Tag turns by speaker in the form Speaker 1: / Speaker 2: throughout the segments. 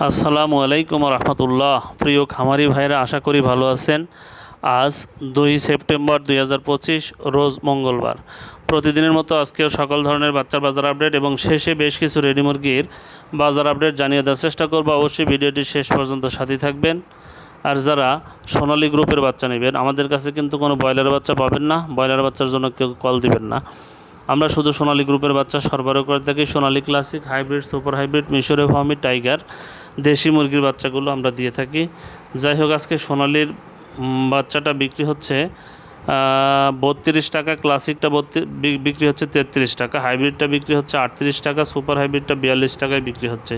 Speaker 1: আসসালামু আলাইকুম রহমতুল্লাহ। প্রিয় খামারি ভাইরা, আশা করি ভালো আছেন। আজ 2 সেপ্টেম্বর 2025 রোজ মঙ্গলবার। প্রতিদিনের মতো আজকেও সকল ধরনের বাচ্চার বাজার আপডেট এবং শেষে বেশ কিছু রেডি মুরগির বাজার আপডেট জানিয়ে দেওয়ার চেষ্টা করব। অবশ্যই ভিডিওটি শেষ পর্যন্ত সাথী থাকবেন। আর যারা সোনালী গ্রুপের বাচ্চা নেবেন, আমাদের কাছে কিন্তু কোনো ব্রয়লার বাচ্চা পাবেন না। ব্রয়লার বাচ্চার জন্য কেউ কল দিবেন না। আমরা শুধু সোনালী গ্রুপের বাচ্চা সরবরাহ করে থাকি। সোনালী ক্লাসিক, হাইব্রিড, সুপার হাইব্রিড, মিশরীয় ফার্মি, টাইগার, দেশি মুরগির বাচ্চাগুলো আমরা দিয়ে থাকি। যাই হোক, আজকে সোনালীর বাচ্চাটা বিক্রি হচ্ছে 32 টাকা, ক্লাসিকটা বিক্রি হচ্ছে 33 টাকা, হাইব্রিডটা বিক্রি হচ্ছে 38 টাকা, সুপার হাইব্রিডটা 42 টাকায় বিক্রি হচ্ছে,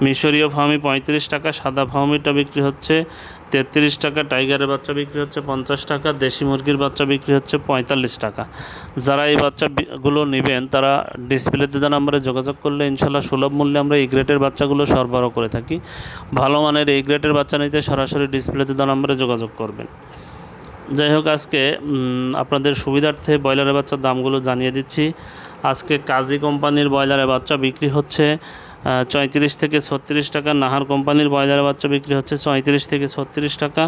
Speaker 1: মিশরীয় ফার্মি 35 টাকা, সাদা ফার্মিটা বিক্রি হচ্ছে 33 টাকা, টাইগারের বাচ্চা বিক্রি হচ্ছে 50 টাকা, দেশি মুরগির বাচ্চা বিক্রি হচ্ছে 45 টাকা। যারা এই বাচ্চাগুলো নেবেন তারা ডিসপ্লেতে দেওয়া নাম্বারে যোগাযোগ করলে ইনশাল্লাহ সুলভ মূল্যে আমরা এই গ্রেডের বাচ্চাগুলো সরবরাহ করে থাকি। ভালো মানের এই গ্রেডের বাচ্চা নিতে সরাসরি ডিসপ্লেতে দেওয়া নাম্বারে যোগাযোগ করবেন। যাই হোক, আজকে আপনাদের সুবিধার্থে ব্রয়লারের বাচ্চার দামগুলো জানিয়ে দিচ্ছি। আজকে কাজী কোম্পানির ব্রয়লারের বাচ্চা বিক্রি হচ্ছে 34 থেকে 36 টাকা, নাহার কোম্পানির ব্রয়লারের বাচ্চা বিক্রি হচ্ছে 34 থেকে 36 টাকা,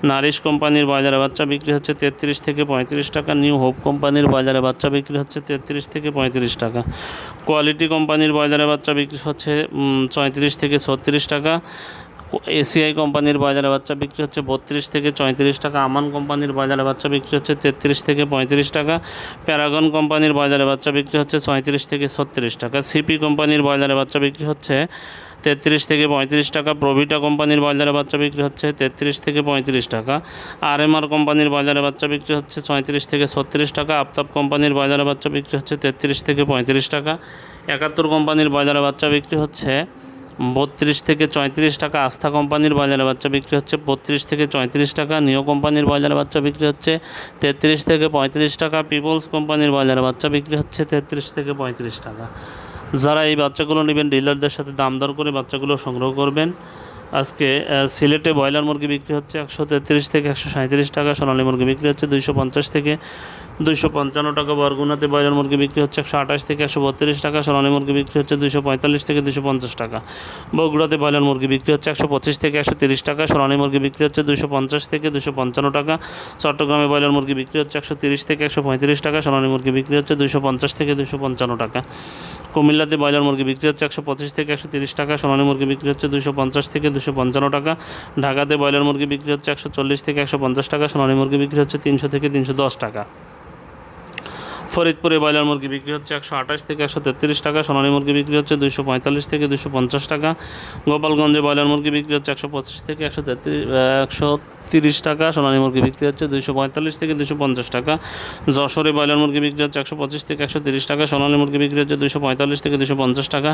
Speaker 1: নারিশ কোম্পানির ব্রয়লারের বাচ্চা বিক্রি হচ্ছে 33 থেকে 35 টাকা, নিউ হোপ কোম্পানির ব্রয়লারের বাচ্চা বিক্রি হচ্ছে 33 থেকে 35 টাকা, কোয়ালিটি কোম্পানির ব্রয়লারের বাচ্চা বিক্রি হচ্ছে 34 থেকে 36 টাকা, এসিআই কোম্পানির ব্রয়লারের বাচ্চা বিক্রি হচ্ছে 32 থেকে 34 টাকা, আমান কোম্পানির ব্রয়লারের বাচ্চা বিক্রি হচ্ছে 33 থেকে 35 টাকা, প্যারাগন কোম্পানির ব্রয়লারের বাচ্চা বিক্রি হচ্ছে 37 থেকে 36 টাকা, সিপি কোম্পানির ব্রয়লারের বাচ্চা বিক্রি হচ্ছে 33 থেকে 35 টাকা, প্রভিটা কোম্পানির ব্রয়লারের বাচ্চা বিক্রি হচ্ছে 33 থেকে 35 টাকা, আরএমআর কোম্পানির ব্রয়লারের বাচ্চা বিক্রি হচ্ছে 34 থেকে 36 টাকা, আফতাব কোম্পানির ব্রয়লারের বাচ্চা বিক্রি হচ্ছে 33 থেকে 35 টাকা, 71 কোম্পানির ব্রয়লারের বাচ্চা বিক্রি হচ্ছে 32 থেকে 34 টাকা, আস্থা কোম্পানির ব্রয়লারের বাচ্চা বিক্রি হচ্ছে 32 থেকে 34 টাকা, নিও কোম্পানির ব্রয়লারের বাচ্চা বিক্রি হচ্ছে 33 থেকে 35 টাকা, পিপলস কোম্পানির ব্রয়লারের বাচ্চা বিক্রি হচ্ছে 33 থেকে 35 টাকা। যারা এই বাচ্চাগুলো নেবেন ডিলারদের সাথে দাম দর করে বাচ্চাগুলো সংগ্রহ করবেন। আজকে সিলেটে ব্রয়লার মুরগি বিক্রি হচ্ছে 133 থেকে 137 টাকা, সোনালী মুরগি বিক্রি হচ্ছে 250 থেকে 255 টাকা, বরগুনাতে ব্রয়লার মুরগি বিক্রি হচ্ছে 128 থেকে 132 টাকা, সোনালী মুরগি বিক্রি হচ্ছে 245 থেকে 250 টাকা, বগুড়াতে ব্রয়লার মুরগি বিক্রি হচ্ছে 125 থেকে 130 টাকা, সোনালী মুরগি বিক্রি হচ্ছে 250 থেকে 255 টাকা, চট্টগ্রামে ব্রয়লার মুরগি বিক্রি হচ্ছে 130 থেকে 135 টাকা, সোনালী মুরগি বিক্রি হচ্ছে 250 থেকে 255 টাকা, কুমিল্লাতে ব্রয়লার মুরগি বিক্রি হচ্ছে 125 থেকে 130 টাকা, সোনালী মুরগি বিক্রি হচ্ছে 250 থেকে 255 টাকা, ঢাকাতে ব্রয়লার মুরগি বিক্রি হচ্ছে 140 থেকে 150 টাকা, সোনালী মুরগি বিক্রি হচ্ছে 300 থেকে 310 টাকা, ফরিদপুরে ব্রয়লার মুরগি বিক্রি হচ্ছে 128 থেকে 133 টাকা, সোনালী মুরগি বিক্রি হচ্ছে 245 থেকে 250 টাকা, গোপালগঞ্জে ব্রয়লার মুরগি বিক্রি হচ্ছে 125 থেকে 130 টাকা, সোনালী মুরগি বিক্রি হচ্ছে 245 থেকে 250 টাকা, যশোরে ব্রয়লার মুরগি বিক্রি হচ্ছে 125 থেকে 130 টাকা, সোনালী মুরগি বিক্রি হচ্ছে 245 থেকে 250 টাকা,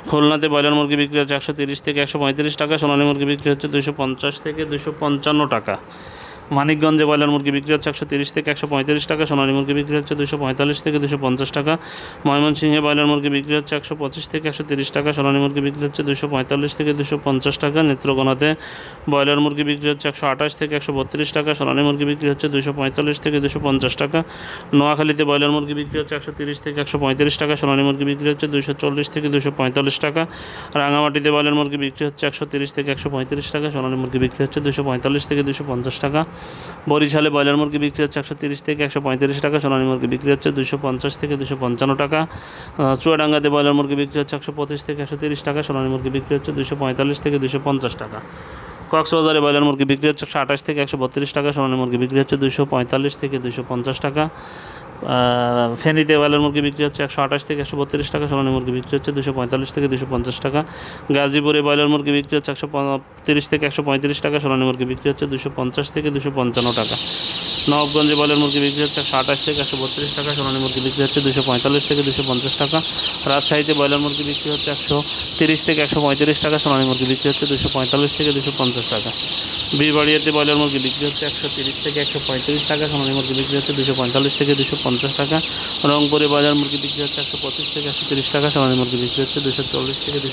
Speaker 1: খুলনাতে ব্রয়লার মুরগি বিক্রি হচ্ছে 130 থেকে 135 টাকা, সোনালী মুরগি বিক্রি হচ্ছে 250 থেকে 255 টাকা, মানিকগঞ্জে ব্রয়লার মুরগি বিক্রি হচ্ছে 130 থেকে 135 টাকা, সোনালী মুরগি বিক্রি হচ্ছে 245 থেকে 250 টাকা, ময়মনসিংহে ব্রয়লার মুরগি বিক্রি হচ্ছে 125 থেকে 130 টাকা, সোনালী মুরগি বিক্রি হচ্ছে 245 থেকে 250 টাকা, নেত্রকোনাতে ব্রয়লার মুরগি বিক্রি হচ্ছে 128 থেকে 132 টাকা, সোনালী মুরগি বিক্রি হচ্ছে 245 থেকে 250 টাকা, নোয়াখালীতে ব্রয়লার মুরগি বিক্রি হচ্ছে 130 থেকে 135 টাকা, সোনালী মুরগি বিক্রি হচ্ছে 240 থেকে 245 টাকা, রাঙামাটিতে ব্রয়লার মুরগি বিক্রি হচ্ছে 130 থেকে 135 টাকা, সোনালী মুরগি বিক্রি হচ্ছে 245 থেকে 250 টাকা, বরিশালে ব্রয়লার মুরগি বিক্রি হচ্ছে 130 থেকে 135 টাকা, সোনালী মুরগি বিক্রি হচ্ছে 250 থেকে 255 টাকা, চুয়াডাঙ্গাতে ব্রয়লার মুরগি বিক্রি হচ্ছে 125 থেকে 130 টাকা, সোনালী মুরগি বিক্রি হচ্ছে 245 থেকে 250 টাকা, কক্সবাজারে ব্রয়লার মুরগি বিক্রি হচ্ছে 128 থেকে 132 টাকা, সোনালী মুরগি বিক্রি হচ্ছে 245 থেকে 250 টাকা, ফেনীতে ব্রয়লার মুরগি বিক্রি হচ্ছে 128 থেকে 132 টাকা, সোনালী মুরগি বিক্রি হচ্ছে 245 থেকে 250 টাকা, গাজীপুরে ব্রয়লার মুরগি বিক্রি হচ্ছে 130 থেকে 135 টাকা, সোনালী মুরগি বিক্রি হচ্ছে 250 থেকে 255 টাকা, নবাবগঞ্জে ব্রয়লার মুরগি বিক্রি হচ্ছে 128 থেকে 132 টাকা, সোনালী মুরগি বিক্রি হচ্ছে 245 থেকে 250 টাকা, রাজশাহীতে ব্রয়লার মুরগি বিক্রি হচ্ছে 130 থেকে 135 টাকা, সোনালী মুরগি বিক্রি হচ্ছে 245 থেকে 250 টাকা, বীরবাড়িয়াতে ব্রয়লার মুরগি বিক্রি হচ্ছে 130 থেকে 135 টাকা, সোনালী মুরগি বিক্রি হচ্ছে 245 থেকে 250 টাকা, রংপুরে ব্রয়লার মুরগি বিক্রি হচ্ছে 125 থেকে 130 টাকা, সোনালী মুরগি বিক্রি হচ্ছে 240 থেকে 200